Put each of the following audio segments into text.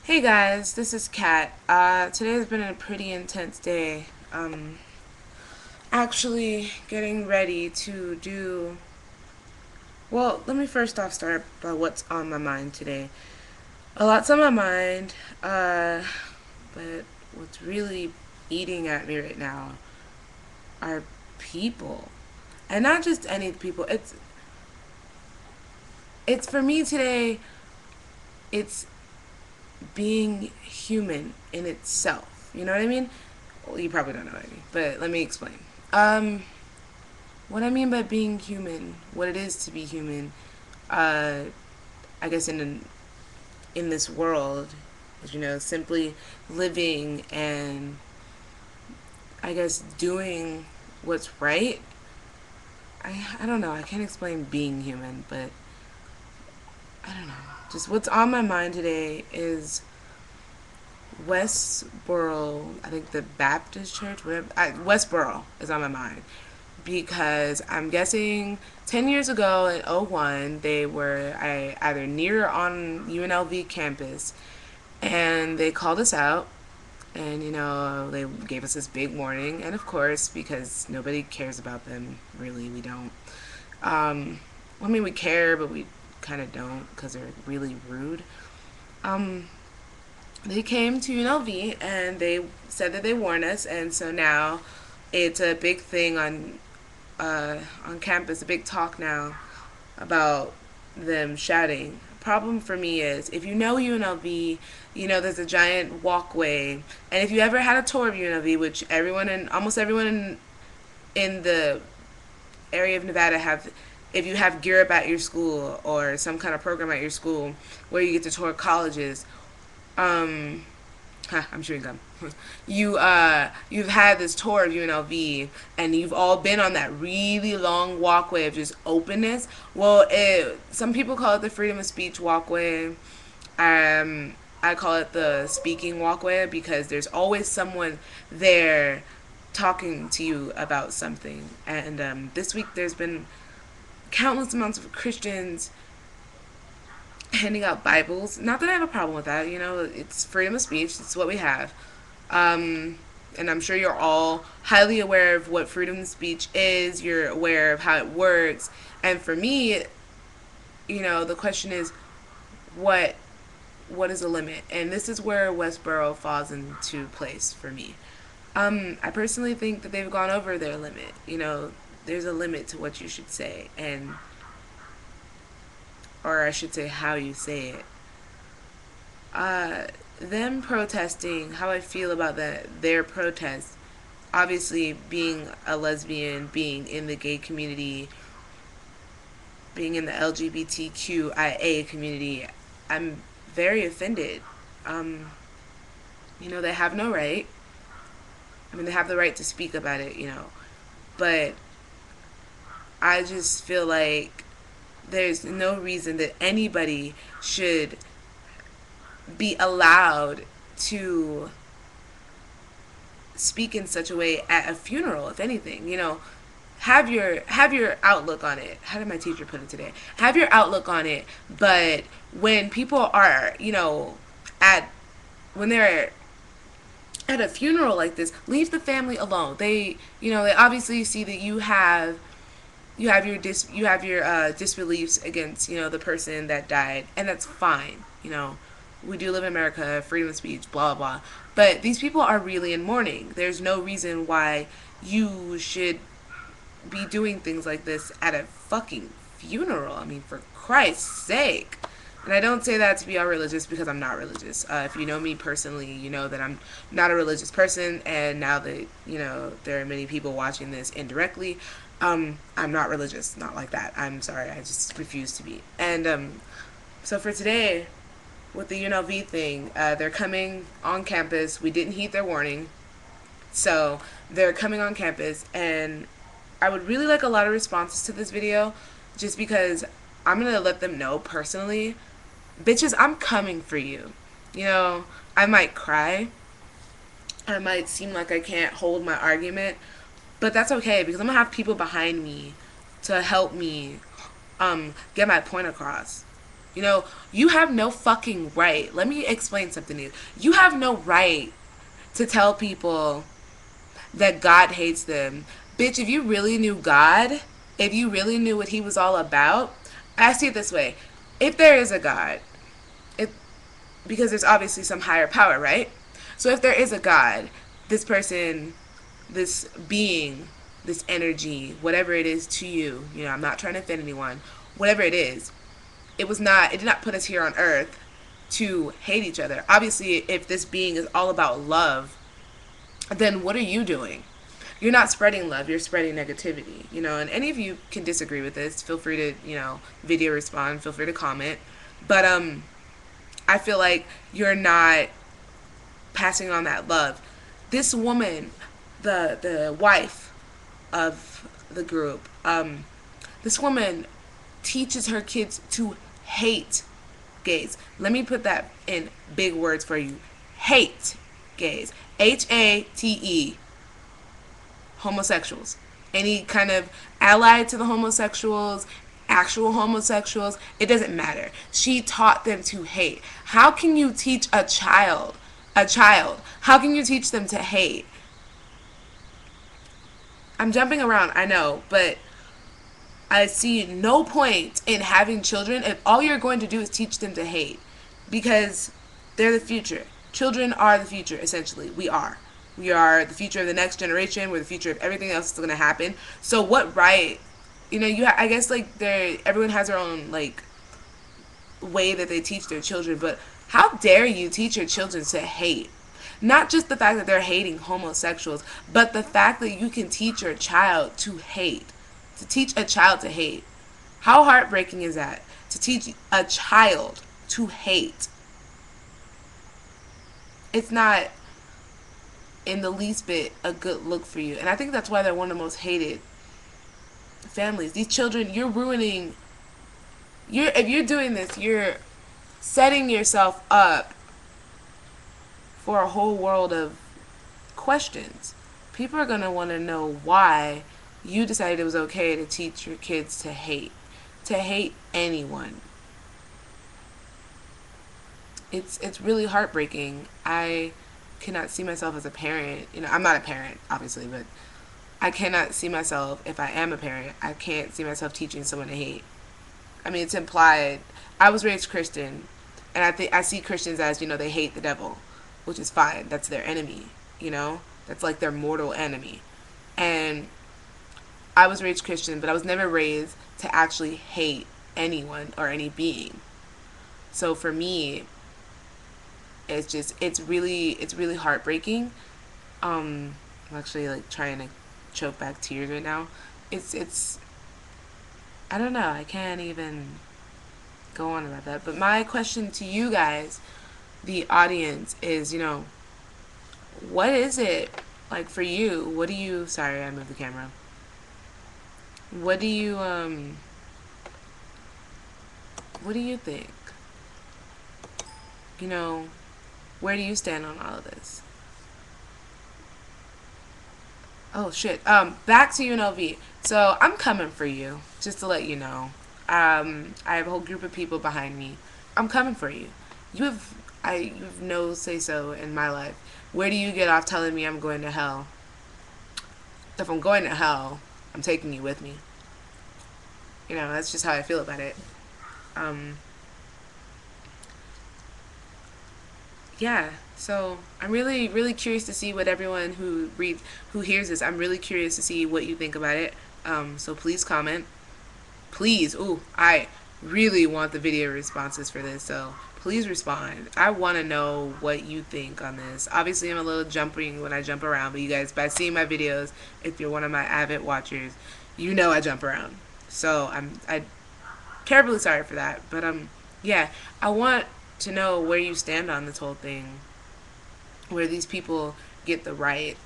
Hey guys, this is Kat. Today has been a pretty intense day. Actually getting ready to do. Well, let me first off start by what's on my mind today. A lot's on my mind, but what's really eating at me right now are people, and not just any people. It's for me today. It's being human in itself. You know what I mean? Well, you probably don't know what I mean, but let me explain. Um, what I mean by being human, what it is to be human, uh, I guess in this world, is simply living and I guess doing what's right. I don't know. I can't explain being human, but I don't know. Just what's on my mind today is West Borough. I think the Baptist Church, whatever. West Borough is on my mind because I'm guessing 10 years ago in '01 they were either near or on UNLV campus, and they called us out, and they gave us this big warning, and of course, because nobody cares about them, really, we don't. I mean, we care, but we kind of don't because they're really rude. um they came to UNLV and they said that they warned us, and so now it's a big thing on campus, a big talk now about them shouting. Problem for me is, if you know UNLV, there's a giant walkway, and if you ever had a tour of UNLV, which almost everyone in the area of Nevada have, if you have Gear Up at your school or some kind of program at your school where you get to tour colleges, um, I'm chewing gum. You've had this tour of UNLV, and you've all been on that really long walkway of just openness. Well, some people call it the freedom of speech walkway. I call it the speaking walkway because there's always someone there talking to you about something. And this week there's been countless amounts of Christians handing out Bibles. Not that I have a problem with that. It's freedom of speech. It's what we have. And I'm sure you're all highly aware of what freedom of speech is. You're aware of how it works. And for me, the question is, what what is the limit? And this is where Westboro falls into place for me. I personally think that they've gone over their limit. There's a limit to what you should say, and or I should say how you say it. Them protesting, how I feel about their protest, obviously being a lesbian, being in the gay community, being in the LGBTQIA community, I'm very offended. Um, they have no right. I mean, they have the right to speak about it, but I just feel like there's no reason that anybody should be allowed to speak in such a way at a funeral. If anything, have your outlook on it. How did my teacher put it today? Have your outlook on it, but when people are, at when they're at a funeral like this, leave the family alone. They obviously see that you have your disbeliefs against the person that died, and that's fine. We do live in America, freedom of speech, blah blah. But these people are really in mourning. There's no reason why you should be doing things like this at a fucking funeral. I mean, for Christ's sake. And I don't say that to be all religious because I'm not religious. If you know me personally, you know that I'm not a religious person. And now that, there are many people watching this indirectly, I'm not religious. Not like that. I'm sorry. I just refuse to be. And so for today, with the UNLV thing, they're coming on campus. We didn't heed their warning. So they're coming on campus, and I would really like a lot of responses to this video just because I'm going to let them know personally, bitches, I'm coming for you. I might cry. I might seem like I can't hold my argument, but that's okay because I'm going to have people behind me to help me get my point across. You know, you have no fucking right. Let me explain something to you. You have no right to tell people that God hates them. Bitch, if you really knew God, if you really knew what he was all about, I see it this way. If there is a God, if, because there's obviously some higher power, right? So if there is a God, this person, this being, this energy, whatever it is to you, you know, I'm not trying to offend anyone, whatever it is, it did not put us here on earth to hate each other. Obviously, if this being is all about love, then what are you doing? You're not spreading love, you're spreading negativity, you know, and any of you can disagree with this. Feel free to, you know, video respond, feel free to comment. But I feel like you're not passing on that love. This woman, the wife of the group, this woman teaches her kids to hate gays. Let me put that in big words for you. Hate gays. HATE. Homosexuals. Any kind of allied to the homosexuals, actual homosexuals, it doesn't matter. She taught them to hate. How can you teach how can you teach them to hate? I'm jumping around, I know, but I see no point in having children if all you're going to do is teach them to hate. Because they're the future. Children are the future, essentially. We are. We are the future of the next generation. We're the future of everything else that's going to happen. So what right, you know, I guess like everyone has their own like way that they teach their children, but how dare you teach your children to hate? Not just the fact that they're hating homosexuals, but the fact that you can teach your child to hate. To teach a child to hate. How heartbreaking is that? To teach a child to hate. It's not in the least bit a good look for you. And I think that's why they're one of the most hated families. These children, you're ruining, if you're doing this, you're setting yourself up for a whole world of questions. People are going to want to know why you decided it was okay to teach your kids to hate anyone. It's really heartbreaking. I cannot see myself as a parent. You know, I'm not a parent, obviously, but I cannot see myself, if I am a parent, I can't see myself teaching someone to hate. I mean, it's implied. I was raised Christian, and I see Christians as, you know, they hate the devil, which is fine. That's their enemy, you know? That's like their mortal enemy. And I was raised Christian, but I was never raised to actually hate anyone or any being. So for me, it's really heartbreaking. I'm actually like trying to choke back tears right now. It's I don't know. I can't even go on about that. But my question to you guys, the audience, is, you know, what is it like for you? What do you? Sorry, I moved the camera. What do you What do you think? You know, where do you stand on all of this? Oh shit. Back to UNLV. So I'm coming for you, just to let you know. I have a whole group of people behind me. I'm coming for you. You have no say so in my life. Where do you get off telling me I'm going to hell? If I'm going to hell, I'm taking you with me. You know, that's just how I feel about it. Um, yeah. So I'm really, really curious to see what everyone who hears this. I'm really curious to see what you think about it. So please comment. Please. Ooh, I really want the video responses for this. So please respond. I want to know what you think on this. Obviously, I'm a little jumping when I jump around, but you guys, by seeing my videos, if you're one of my avid watchers, you know I jump around. So I terribly sorry for that. But yeah, I want to know where you stand on this whole thing. Where these people get the right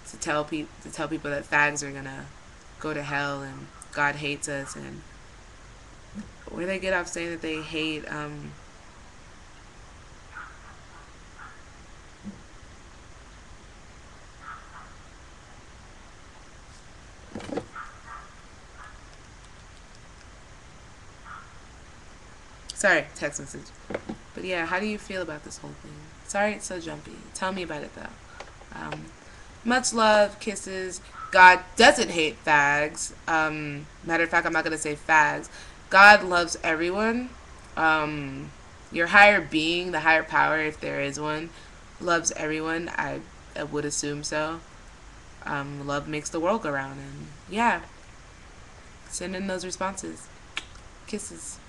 to tell people that fags are gonna go to hell and God hates us, and where they get off saying that they hate Sorry, text message. But yeah, how do you feel about this whole thing? Sorry it's so jumpy. Tell me about it though. Much love, kisses. God doesn't hate fags. Matter of fact, I'm not gonna say fags. God loves everyone. Your higher being, the higher power, if there is one, loves everyone. I would assume so. Love makes the world go round, and yeah, send in those responses. Kisses.